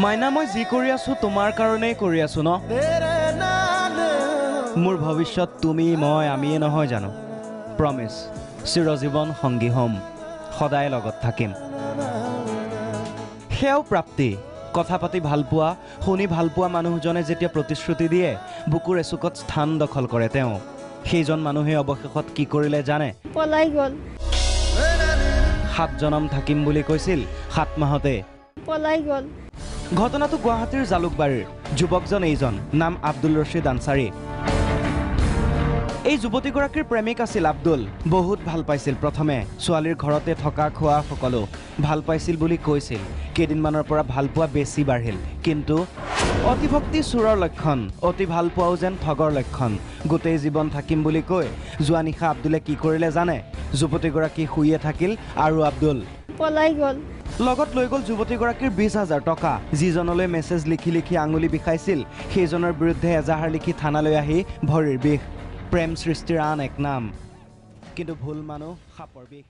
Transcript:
মাইনা মই যি কৰি আছো তোমাৰ কাৰণেই কৰি আছো ন মোৰ ভৱিষ্যত তুমি মই আমিয়ে নহয় জানো প্ৰমিস চিৰজীৱন সংগী হ'ম সদায় লগত থাকিম সেও প্ৰাপ্তি কথা পাতি ভাল পোৱা শুনি ভাল পোৱা মানুহজনে যেতিয়া প্ৰতিশ্ৰুতি দিয়ে বুকুৰ এচুকত স্থান দখল কৰে তেওঁ সেইজন মানুহে অৱশেষত কি কৰিলে জানে পলাই গল 7 জনম থাকিম বুলি কৈছিল 7 মাহতে পলাই গল ঘটনাটো গুৱাহাটীৰ জালুকবাৰীৰ যুৱকজন এইজন নাম আব্দুল ৰছিদ আনসাৰী এই যুৱতীগৰাকীৰ প্ৰেমিক আছিল আব্দুল বহুত ভাল পাইছিল প্ৰথমে ছোৱালীৰ ঘৰতে থকা খোৱা সকলো ভাল পাইছিল বুলি কৈছিল কেইদিনমানৰ পৰা ভাল পোৱা বেছি বাঢ়িল কিন্তু অতিভক্তি চুৰৰ লক্ষণ অতি ভাল পোৱাও যেন ঠগৰ লক্ষণ গোটেই জীৱন থাকিম বুলি কৈ যোৱা নিশা আব্দুলে কি কৰিলে জানে যুৱতীগৰাকী শুইয়ে থাকিল আৰু আব্দুল পলাই গল লগত লৈ গল যুৱতীগৰাকীৰ 20,000 টকা যিজনলৈ মেছেজ লিখি আঙুলি বিষাইছিল সেইজনৰ বিৰুদ্ধে এজাহাৰ লিখি থানালৈ আহি ভৰিৰ বিষ প্ৰেম সৃষ্টিৰ আন এক নাম কিন্তু ভুল মানুহ সাপৰ বিষ